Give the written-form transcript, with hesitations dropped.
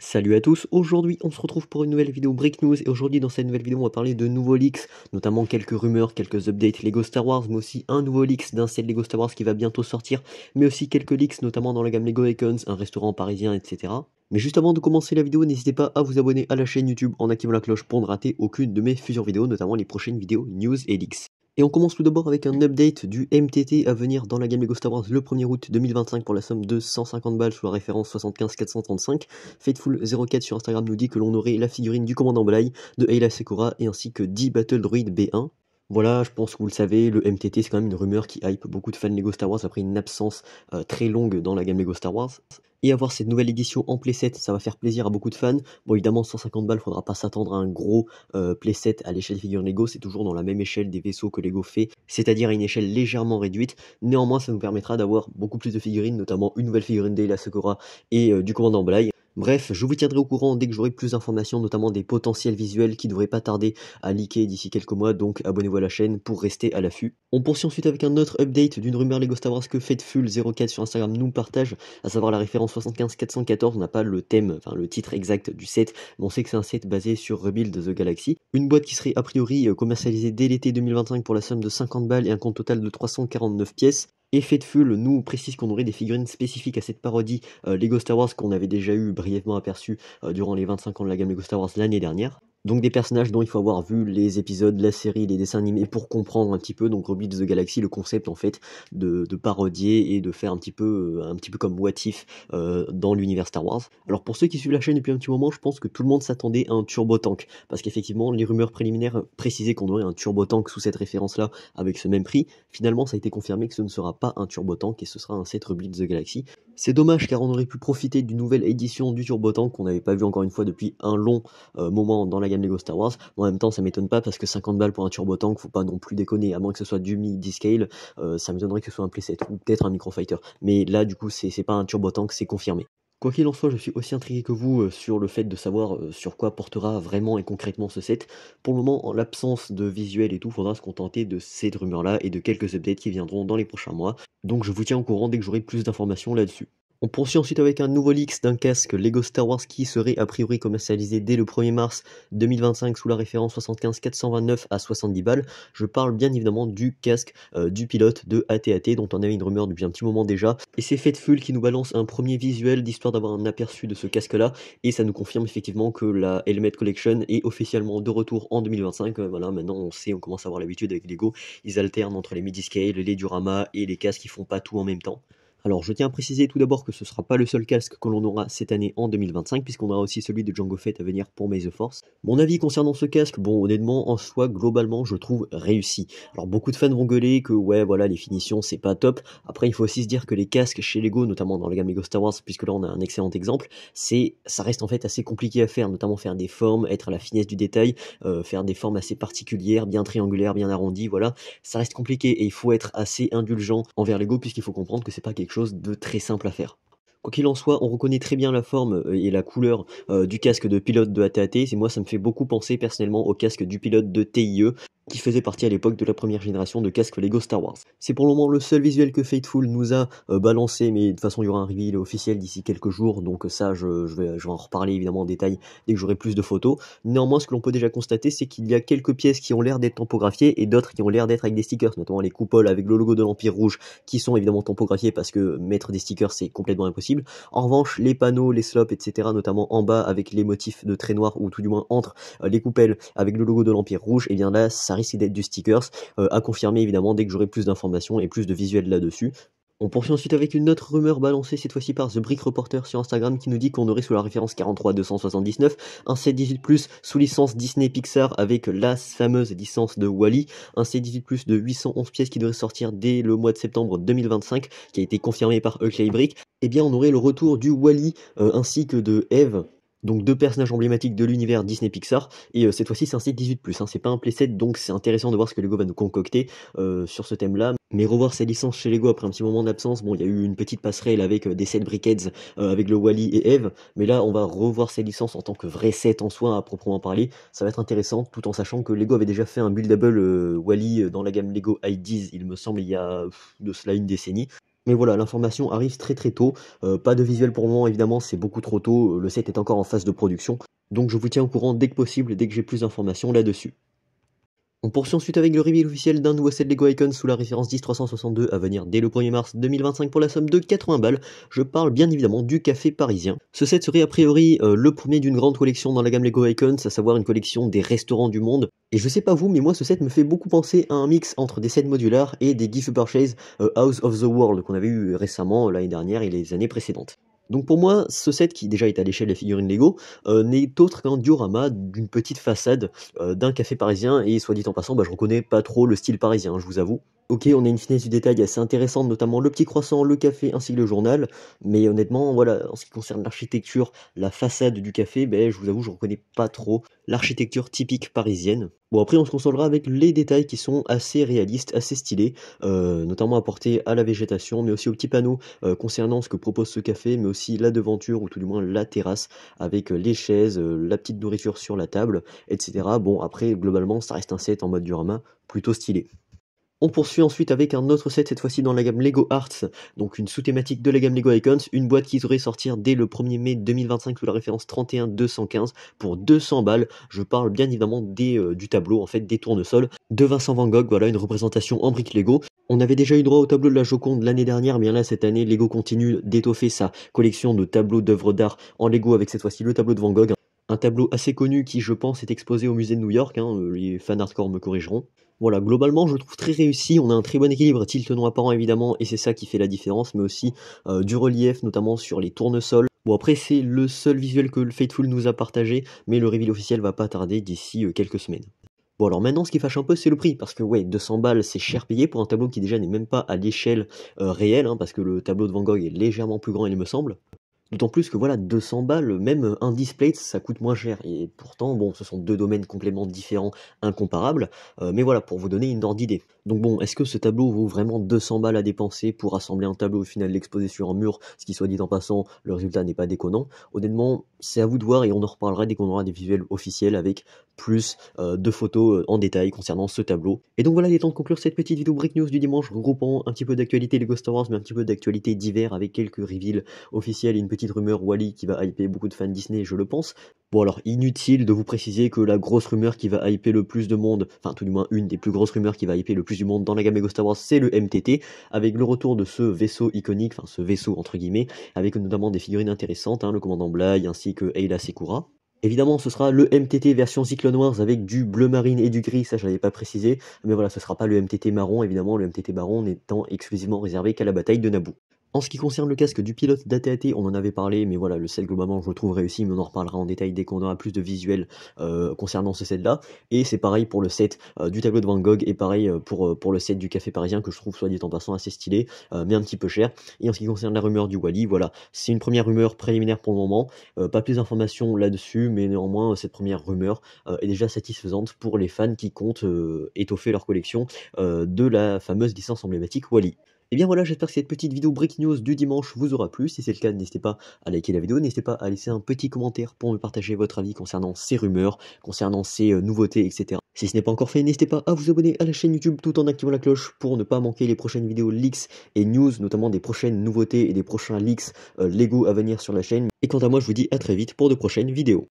Salut à tous, aujourd'hui on se retrouve pour une nouvelle vidéo Break News et aujourd'hui dans cette nouvelle vidéo on va parler de nouveaux leaks, notamment quelques rumeurs, quelques updates Lego Star Wars, mais aussi un nouveau leak d'un set Lego Star Wars qui va bientôt sortir, mais aussi quelques leaks notamment dans la gamme Lego Icons, un restaurant parisien, etc. Mais juste avant de commencer la vidéo, n'hésitez pas à vous abonner à la chaîne YouTube en activant la cloche pour ne rater aucune de mes futures vidéos, notamment les prochaines vidéos news et leaks. Et on commence tout d'abord avec un update du MTT à venir dans la gamme Lego Star Wars le 1er août 2025 pour la somme de 150 balles sous la référence 75435. Faithful04 sur Instagram nous dit que l'on aurait la figurine du commandant Bly, de Ayla Secura et ainsi que 10 Battle Droid B1. Voilà, je pense que vous le savez, le MTT c'est quand même une rumeur qui hype beaucoup de fans Lego Star Wars après une absence très longue dans la gamme Lego Star Wars. Et avoir cette nouvelle édition en playset, ça va faire plaisir à beaucoup de fans. Bon, évidemment, 150 balles, faudra pas s'attendre à un gros playset à l'échelle des figurines Lego. C'est toujours dans la même échelle des vaisseaux que Lego fait, c'est-à-dire à une échelle légèrement réduite. Néanmoins, ça nous permettra d'avoir beaucoup plus de figurines, notamment une nouvelle figurine d'Ayla Secura et du commandant Bly. Bref, je vous tiendrai au courant dès que j'aurai plus d'informations, notamment des potentiels visuels qui devraient pas tarder à leaker d'ici quelques mois, donc abonnez-vous à la chaîne pour rester à l'affût. On poursuit ensuite avec un autre update d'une rumeur Lego Star Wars que Faithful04 sur Instagram nous partage, à savoir la référence 75414. On n'a pas le thème, enfin le titre exact du set, mais on sait que c'est un set basé sur Rebuild the Galaxy. Une boîte qui serait a priori commercialisée dès l'été 2025 pour la somme de 50 balles et un compte total de 349 pièces. Et Faithful nous précise qu'on aurait des figurines spécifiques à cette parodie Lego Star Wars qu'on avait déjà eu brièvement aperçu durant les 25 ans de la gamme Lego Star Wars l'année dernière. Donc des personnages dont il faut avoir vu les épisodes, la série, les dessins animés pour comprendre un petit peu. Donc Rebuild the Galaxy, le concept en fait de parodier et de faire un petit peu comme What If dans l'univers Star Wars. Alors pour ceux qui suivent la chaîne depuis un petit moment, je pense que tout le monde s'attendait à un turbo tank parce qu'effectivement les rumeurs préliminaires précisaient qu'on aurait un turbo tank sous cette référence-là avec ce même prix. Finalement, ça a été confirmé que ce ne sera pas un turbo tank et ce sera un set Rebuild the Galaxy. C'est dommage car on aurait pu profiter d'une nouvelle édition du turbo tank qu'on n'avait pas vu encore une fois depuis un long moment dans la gamme Lego Star Wars. En même temps, ça m'étonne pas parce que 50 balles pour un turbo tank, faut pas non plus déconner, à moins que ce soit du midi-scale, ça m'étonnerait que ce soit un playset ou peut-être un microfighter. Mais là, du coup, c'est pas un turbo tank, c'est confirmé. Quoi qu'il en soit, je suis aussi intrigué que vous sur le fait de savoir sur quoi portera vraiment et concrètement ce set. Pour le moment, en l'absence de visuel et tout, faudra se contenter de cette rumeur-là et de quelques updates qui viendront dans les prochains mois. Donc je vous tiens au courant dès que j'aurai plus d'informations là-dessus. On poursuit ensuite avec un nouveau leak d'un casque Lego Star Wars qui serait a priori commercialisé dès le 1er mars 2025 sous la référence 75429 à 70 balles. Je parle bien évidemment du casque du pilote de AT-AT dont on avait une rumeur depuis un petit moment déjà. Et c'est Faithful qui nous balance un premier visuel d'histoire d'avoir un aperçu de ce casque là. Et ça nous confirme effectivement que la Helmet Collection est officiellement de retour en 2025. Voilà, maintenant on sait, on commence à avoir l'habitude avec Lego. Ils alternent entre les midi-scale, les Diorama et les casques qui font pas tout en même temps. Alors je tiens à préciser tout d'abord que ce ne sera pas le seul casque que l'on aura cette année en 2025, puisqu'on aura aussi celui de Jango Fett à venir pour May the Force. Mon avis concernant ce casque, bon honnêtement en soi globalement je trouve réussi. Alors beaucoup de fans vont gueuler que ouais voilà les finitions c'est pas top. Après il faut aussi se dire que les casques chez Lego, notamment dans la gamme Lego Star Wars, puisque là on a un excellent exemple, ça reste en fait assez compliqué à faire, notamment faire des formes, être à la finesse du détail, faire des formes assez particulières, bien triangulaires, bien arrondies, voilà. Ça reste compliqué et il faut être assez indulgent envers Lego puisqu'il faut comprendre que c'est pas quelque chose de très simple à faire. Quoi qu'il en soit, on reconnaît très bien la forme et la couleur du casque de pilote de AT-AT. Et moi, ça me fait beaucoup penser personnellement au casque du pilote de TIE qui faisait partie à l'époque de la première génération de casques Lego Star Wars. C'est pour le moment le seul visuel que Faithful nous a balancé, mais de toute façon il y aura un reveal officiel d'ici quelques jours, donc ça je vais en reparler évidemment en détail dès que j'aurai plus de photos. Néanmoins, ce que l'on peut déjà constater, c'est qu'il y a quelques pièces qui ont l'air d'être tampographiées et d'autres qui ont l'air d'être avec des stickers, notamment les coupoles avec le logo de l'Empire Rouge qui sont évidemment tampographiées parce que mettre des stickers c'est complètement impossible. En revanche, les panneaux, les slopes, etc., notamment en bas avec les motifs de traits noirs ou tout du moins entre les coupelles avec le logo de l'Empire Rouge, et bien là ça risque d'être du stickers, à confirmer évidemment dès que j'aurai plus d'informations et plus de visuels là-dessus. On poursuit ensuite avec une autre rumeur balancée cette fois-ci par The Brick Reporter sur Instagram qui nous dit qu'on aurait sous la référence 43279 un C18+ sous licence Disney Pixar avec la fameuse licence de Wall-E, un C18+ de 811 pièces qui devrait sortir dès le mois de septembre 2025 qui a été confirmé par Clay Brick. Et bien on aurait le retour du Wall-E ainsi que de Eve. Donc deux personnages emblématiques de l'univers Disney Pixar, et cette fois-ci c'est un set 18+, hein, c'est pas un playset, donc c'est intéressant de voir ce que Lego va nous concocter sur ce thème-là. Mais revoir ses licences chez Lego après un petit moment d'absence, bon il y a eu une petite passerelle avec des sets Brickheads avec le Wall-E et Eve, mais là on va revoir ses licences en tant que vrai set en soi à proprement parler, ça va être intéressant tout en sachant que Lego avait déjà fait un buildable Wall-E dans la gamme Lego Ideas, il me semble il y a de cela une décennie. Mais voilà, l'information arrive très très tôt, pas de visuel pour le moment évidemment, c'est beaucoup trop tôt, le set est encore en phase de production, donc je vous tiens au courant dès que possible, dès que j'ai plus d'informations là-dessus. On poursuit ensuite avec le reveal officiel d'un nouveau set Lego Icon sous la référence 10362 à venir dès le 1er mars 2025 pour la somme de 80 balles. Je parle bien évidemment du café parisien. Ce set serait a priori le premier d'une grande collection dans la gamme Lego Icons, à savoir une collection des restaurants du monde. Et je sais pas vous, mais moi ce set me fait beaucoup penser à un mix entre des sets modulars et des gift purchase House of the World qu'on avait eu récemment l'année dernière et les années précédentes. Donc pour moi, ce set qui déjà est à l'échelle des figurines Lego n'est autre qu'un diorama d'une petite façade d'un café parisien et soit dit en passant, je reconnais pas trop le style parisien, je vous avoue. Ok, on a une finesse du détail assez intéressante, notamment le petit croissant, le café ainsi que le journal, mais honnêtement, voilà, en ce qui concerne l'architecture, la façade du café, je vous avoue, je reconnais pas trop l'architecture typique parisienne. Bon, après, on se consolera avec les détails qui sont assez réalistes, assez stylés, notamment apportés à la végétation, mais aussi aux petits panneaux concernant ce que propose ce café, mais aussi la devanture, ou tout du moins la terrasse, avec les chaises, la petite nourriture sur la table, etc. Bon, après, globalement, ça reste un set en mode diorama, plutôt stylé. On poursuit ensuite avec un autre set, cette fois-ci dans la gamme Lego Arts, donc une sous-thématique de la gamme Lego Icons, une boîte qui devrait sortir dès le 1er mai 2025 sous la référence 31215 pour 200 balles. Je parle bien évidemment du tableau, en fait des tournesols de Vincent Van Gogh, voilà une représentation en briques Lego. On avait déjà eu droit au tableau de la Joconde l'année dernière, mais là cette année Lego continue d'étoffer sa collection de tableaux d'œuvres d'art en Lego avec cette fois-ci le tableau de Van Gogh. Un tableau assez connu qui, je pense, est exposé au musée de New York, les fans hardcore me corrigeront. Voilà, globalement, je le trouve très réussi. On a un très bon équilibre, tilt non apparent évidemment, et c'est ça qui fait la différence, mais aussi du relief, notamment sur les tournesols. Bon, après, c'est le seul visuel que le Faithful nous a partagé, mais le reveal officiel va pas tarder d'ici quelques semaines. Bon, alors maintenant, ce qui fâche un peu, c'est le prix, parce que ouais, 200 balles, c'est cher payé pour un tableau qui déjà n'est même pas à l'échelle réelle, parce que le tableau de Van Gogh est légèrement plus grand, il me semble. D'autant plus que voilà, 200 balles, même un display, ça coûte moins cher. Et pourtant, bon, ce sont deux domaines complètement différents, incomparables. Mais voilà, pour vous donner une ordre d'idée. Donc bon, est-ce que ce tableau vaut vraiment 200 balles à dépenser pour assembler un tableau au final l'exposer sur un mur, ce qui soit dit en passant, le résultat n'est pas déconnant. Honnêtement, c'est à vous de voir et on en reparlera dès qu'on aura des visuels officiels avec plus de photos en détail concernant ce tableau. Et donc voilà, il est temps de conclure cette petite vidéo Break News du dimanche, regroupant un petit peu d'actualité Lego Star Wars, mais un petit peu d'actualité d'hiver avec quelques reveals officiels et une petite rumeur Wally qui va hyper beaucoup de fans Disney, je le pense. Bon alors, inutile de vous préciser que la grosse rumeur qui va hyper le plus de monde, enfin tout du moins une des plus grosses rumeurs qui va hyper le plus du monde dans la gamme Lego Star Wars, c'est le MTT, avec le retour de ce vaisseau iconique, enfin ce vaisseau entre guillemets, avec notamment des figurines intéressantes, le commandant Bly ainsi que Ayla Secura. Évidemment, ce sera le MTT version Cyclone Wars avec du bleu marine et du gris, ça je l'avais pas précisé, mais voilà, ce sera pas le MTT marron, évidemment, le MTT marron n'étant exclusivement réservé qu'à la bataille de Naboo. En ce qui concerne le casque du pilote d'AT-AT, on en avait parlé, mais voilà, le set globalement je le trouve réussi, mais on en reparlera en détail dès qu'on aura plus de visuels concernant ce set là. Et c'est pareil pour le set du tableau de Van Gogh, et pareil pour le set du café parisien, que je trouve soit dit en passant assez stylé, mais un petit peu cher. Et en ce qui concerne la rumeur du Wally, voilà, c'est une première rumeur préliminaire pour le moment, pas plus d'informations là-dessus, mais néanmoins cette première rumeur est déjà satisfaisante pour les fans qui comptent étoffer leur collection de la fameuse licence emblématique Wally. Et bien voilà, j'espère que cette petite vidéo Break News du dimanche vous aura plu. Si c'est le cas, n'hésitez pas à liker la vidéo, n'hésitez pas à laisser un petit commentaire pour me partager votre avis concernant ces rumeurs, concernant ces nouveautés, etc. Si ce n'est pas encore fait, n'hésitez pas à vous abonner à la chaîne YouTube tout en activant la cloche pour ne pas manquer les prochaines vidéos leaks et news, notamment des prochaines nouveautés et des prochains leaks Lego à venir sur la chaîne. Et quant à moi, je vous dis à très vite pour de prochaines vidéos.